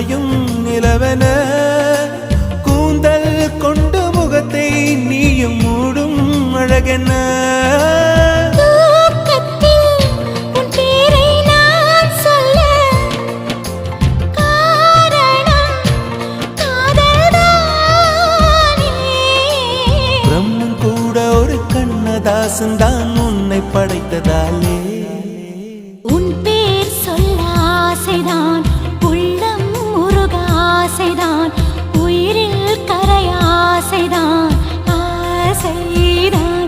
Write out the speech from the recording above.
மறையும் நிலவென கூந்தல் கொண்டு முகத்தை நீயும் மூடும் அழகென்ன தாசன்தான் உன்னை படைத்ததாலே உன் பேர் சொல்ல ஆசைதான் உள்ளம் முருக ஆசைதான் உயிரில் கரைய ஆசைதான் ஆசைதான்